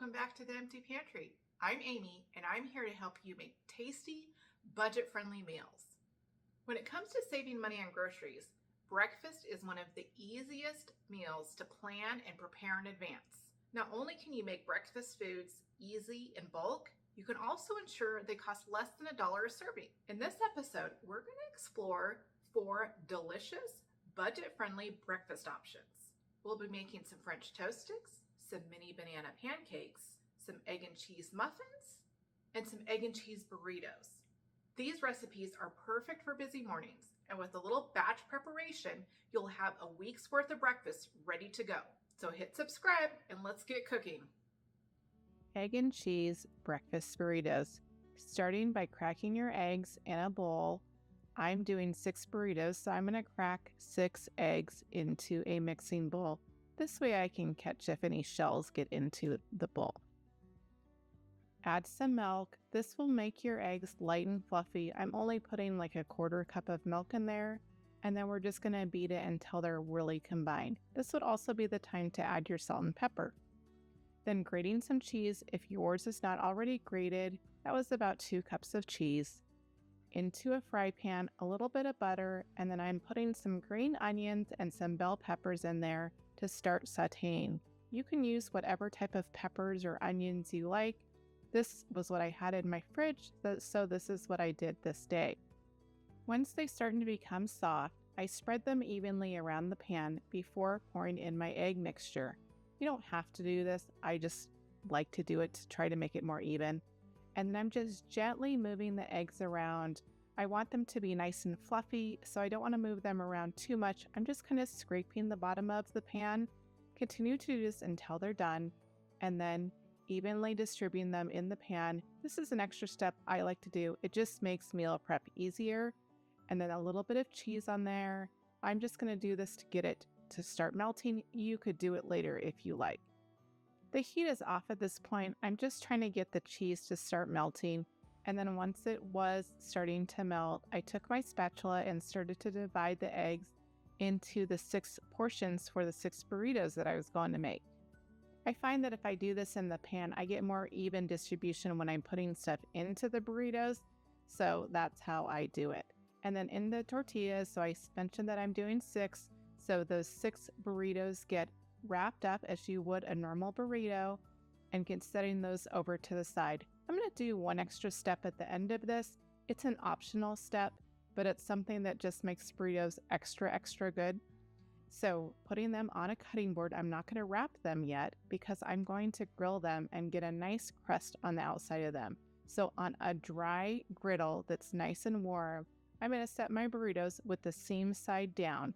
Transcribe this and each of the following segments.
Welcome back to the Empty Pantry. I'm Amy, and I'm here to help you make tasty, budget-friendly meals. When it comes to saving money on groceries, breakfast is one of the easiest meals to plan and prepare in advance. Not only can you make breakfast foods easy in bulk, you can also ensure they cost less than $1 a serving. In this episode, we're going to explore 4 delicious, budget-friendly breakfast options. We'll be making some French toast sticks, some mini banana pancakes, some egg and cheese muffins, and some egg and cheese burritos. These recipes are perfect for busy mornings, and with a little batch preparation, you'll have a week's worth of breakfast ready to go. So hit subscribe and let's get cooking. Egg and cheese breakfast burritos. Starting by cracking your eggs in a bowl. I'm doing 6 burritos, so I'm going to crack 6 eggs into a mixing bowl. This way I can catch if any shells get into the bowl. Add some milk. This will make your eggs light and fluffy. I'm only putting like a 1/4 cup of milk in there, and then we're just going to beat it until they're really combined. This would also be the time to add your salt and pepper. Then grating some cheese. If yours is not already grated, that was about 2 cups of cheese. Into a fry pan, a little bit of butter, and then I'm putting some green onions and some bell peppers in there to start sauteing. You can use whatever type of peppers or onions you like. This was what I had in my fridge, so this is what I did this day. Once they start to become soft, I spread them evenly around the pan before pouring in my egg mixture. You don't have to do this, I just like to do it to try to make it more even. And then I'm just gently moving the eggs around. I want them to be nice and fluffy, so I don't want to move them around too much. I'm just kind of scraping the bottom of the pan. Continue to do this until they're done, and then evenly distributing them in the pan. This is an extra step I like to do. It just makes meal prep easier. And then a little bit of cheese on there. I'm just going to do this to get it to start melting. You could do it later if you like. The heat is off at this point. I'm just trying to get the cheese to start melting. And then once it was starting to melt, I took my spatula and started to divide the eggs into the 6 portions for the 6 burritos that I was going to make. I find that if I do this in the pan, I get more even distribution when I'm putting stuff into the burritos. So that's how I do it. And then in the tortillas, so I mentioned that I'm doing 6. So those 6 burritos get wrapped up as you would a normal burrito and get setting those over to the side. I'm going to do one extra step at the end of this. It's an optional step, but it's something that just makes burritos extra good. So putting them on a cutting board, I'm not going to wrap them yet because I'm going to grill them and get a nice crust on the outside of them. So on a dry griddle that's nice and warm, I'm going to set my burritos with the seam side down.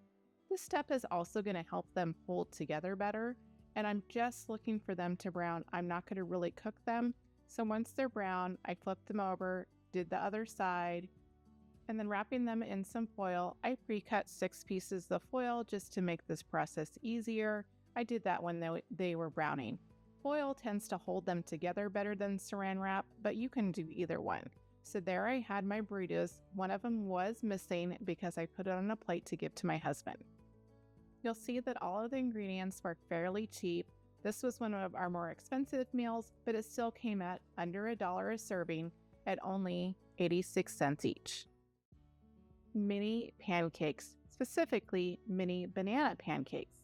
This step is also going to help them hold together better, and I'm just looking for them to brown. I'm not going to really cook them. So once they're brown, I flip them over, did the other side, and then wrapping them in some foil. I pre-cut 6 pieces of foil just to make this process easier. I did that when they were browning. Foil tends to hold them together better than saran wrap, but you can do either one. So there I had my burritos. One of them was missing because I put it on a plate to give to my husband. You'll see that all of the ingredients were fairly cheap. This was one of our more expensive meals, but it still came at under $1 a serving at only 86 cents each. Mini pancakes, specifically mini banana pancakes.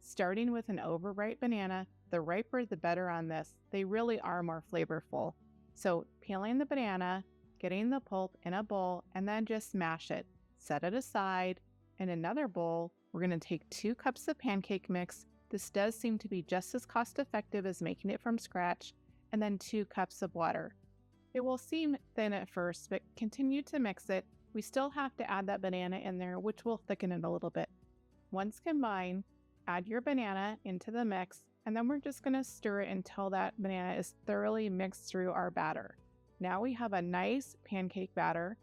Starting with an overripe banana, the riper the better on this. They really are more flavorful. So peeling the banana, getting the pulp in a bowl, and then just mash it. Set it aside. In another bowl, we're going to take 2 cups of pancake mix. This does seem to be just as cost effective as making it from scratch, and then 2 cups of water. It will seem thin at first, but continue to mix it. We still have to add that banana in there, which will thicken it a little bit. Once combined, add your banana into the mix, and then we're just going to stir it until that banana is thoroughly mixed through our batter. Now we have a nice pancake batter.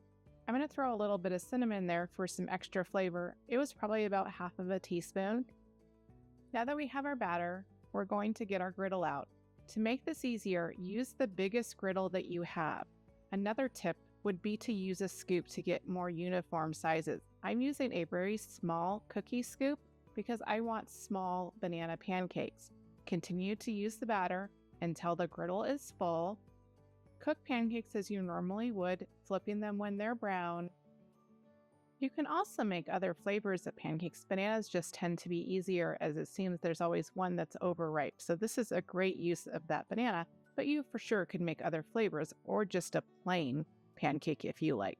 I'm going to throw a little bit of cinnamon there for some extra flavor. It was probably about half of a teaspoon. Now that we have our batter, we're going to get our griddle out. To make this easier, use the biggest griddle that you have. Another tip would be to use a scoop to get more uniform sizes. I'm using a very small cookie scoop because I want small banana pancakes. Continue to use the batter. until the griddle is full. Cook pancakes as you normally would, flipping them when they're brown. You can also make other flavors of pancakes. Bananas just tend to be easier, as it seems there's always one that's overripe. So this is a great use of that banana, but you for sure could make other flavors or just a plain pancake if you like.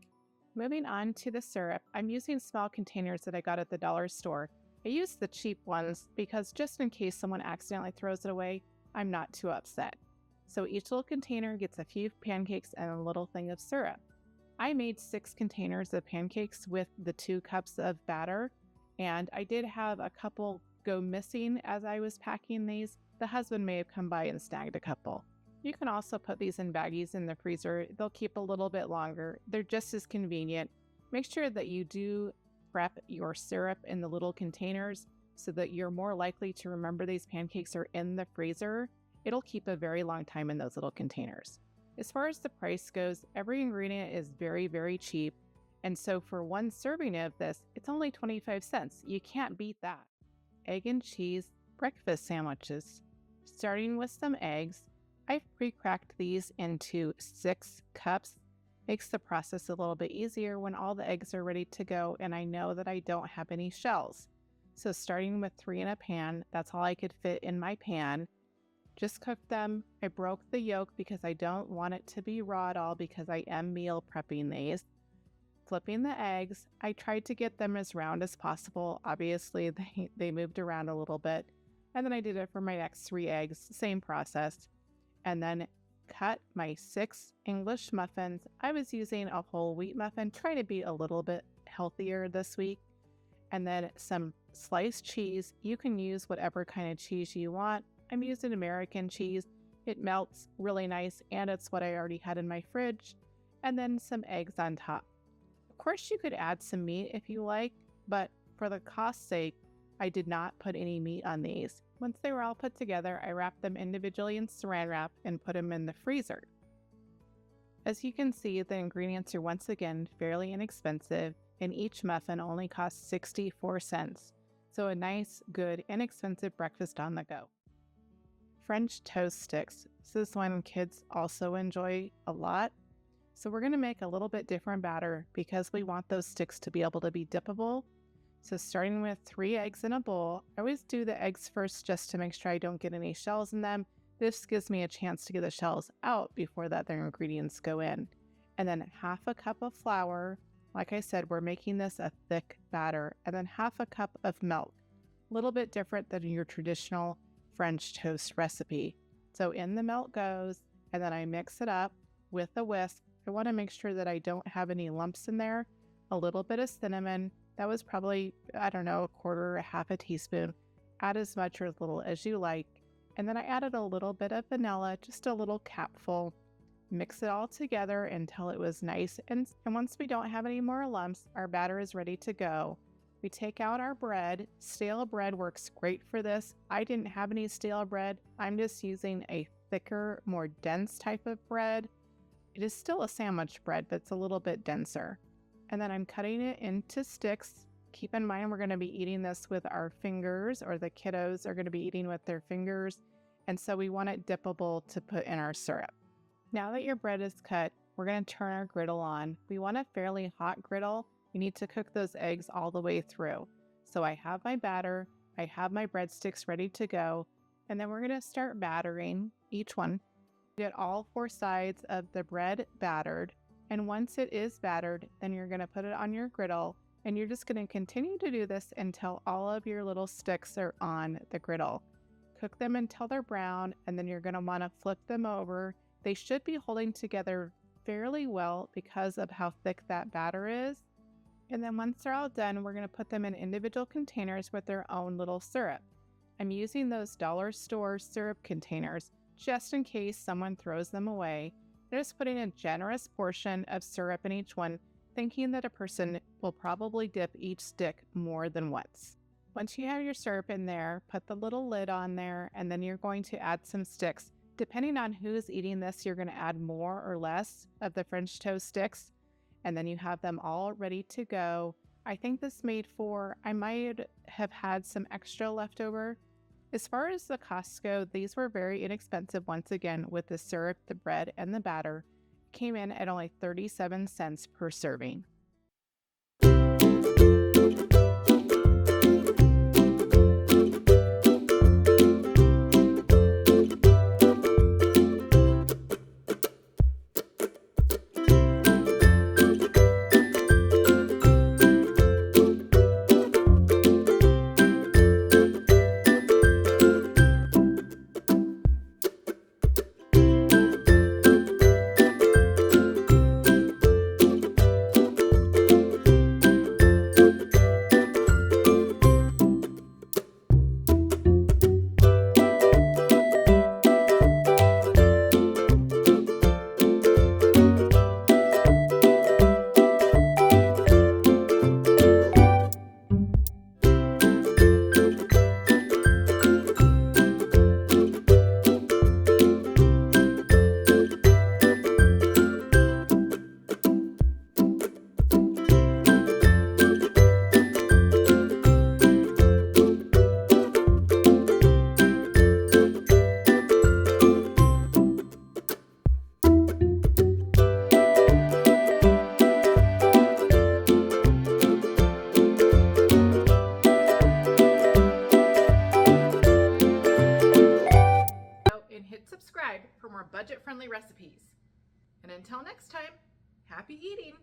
Moving on to the syrup, I'm using small containers that I got at the dollar store. I use the cheap ones because just in case someone accidentally throws it away, I'm not too upset. So each little container gets a few pancakes and a little thing of syrup. I made 6 containers of pancakes with the 2 cups of batter, and I did have a couple go missing as I was packing these. The husband may have come by and snagged a couple. You can also put these in baggies in the freezer. They'll keep a little bit longer. They're just as convenient. Make sure that you do prep your syrup in the little containers so that you're more likely to remember these pancakes are in the freezer. It'll keep a very long time in those little containers. As far as the price goes, every ingredient is very, very cheap. And so for one serving of this, it's only 25 cents. You can't beat that. Egg and cheese breakfast sandwiches. Starting with some eggs, I've pre-cracked these into 6 cups. Makes the process a little bit easier when all the eggs are ready to go and I know that I don't have any shells. So starting with 3 in a pan, that's all I could fit in my pan. Just cook them. I broke the yolk because I don't want it to be raw at all because I am meal prepping these. Flipping the eggs, I tried to get them as round as possible. Obviously, they moved around a little bit. And then I did it for my next 3 eggs, same process. And then cut my 6 English muffins. I was using a whole wheat muffin, trying to be a little bit healthier this week. And then some sliced cheese. You can use whatever kind of cheese you want. I'm using American cheese. It melts really nice and it's what I already had in my fridge. And then some eggs on top. Of course, you could add some meat if you like, but for the cost's sake, I did not put any meat on these. Once they were all put together, I wrapped them individually in saran wrap and put them in the freezer. As you can see, the ingredients are once again fairly inexpensive, and each muffin only costs 64 cents. So a nice, good, inexpensive breakfast on the go. French toast sticks. This is one kids also enjoy a lot. So we're going to make a little bit different batter because we want those sticks to be able to be dippable. So starting with 3 eggs in a bowl, I always do the eggs first just to make sure I don't get any shells in them. This gives me a chance to get the shells out before the other ingredients go in. And then half a cup of flour. Like I said, we're making this a thick batter. And then half a cup of milk. A little bit different than your traditional French toast recipe. So in the milk goes, and then I mix it up with a whisk. I want to make sure that I don't have any lumps in there. A little bit of cinnamon. That was probably, I don't know, a quarter or a half a teaspoon. Add as much or as little as you like. And then I added a little bit of vanilla, just a little capful. Mix it all together until it was nice. And once we don't have any more lumps, our batter is ready to go. We take out our bread. Stale bread works great for this. I didn't have any stale bread. I'm just using a thicker, more dense type of bread. It is still a sandwich bread, but it's a little bit denser. And then I'm cutting it into sticks. Keep in mind, we're going to be eating this with our fingers, or the kiddos are going to be eating with their fingers. And so we want it dippable to put in our syrup. Now that your bread is cut, we're going to turn our griddle on. We want a fairly hot griddle. You need to cook those eggs all the way through. So I have my batter, I have my breadsticks ready to go, and then we're going to start battering each one. Get all 4 sides of the bread battered, and once it is battered, then you're going to put it on your griddle, and you're just going to continue to do this until all of your little sticks are on the griddle. Cook them until they're brown, and then you're going to want to flip them over. They should be holding together fairly well because of how thick that batter is. And then once they're all done, we're going to put them in individual containers with their own little syrup. I'm using those dollar store syrup containers just in case someone throws them away. I'm just putting a generous portion of syrup in each one, thinking that a person will probably dip each stick more than once. Once you have your syrup in there, put the little lid on there, and then you're going to add some sticks. Depending on who's eating this, you're going to add more or less of the French toast sticks. And then you have them all ready to go. I think this made 4. I might have had some extra left over. As far as the costs go, these were very inexpensive once again with the syrup, the bread, and the batter. Came in at only 37 cents per serving. And hit subscribe for more budget-friendly recipes. And until next time, happy eating!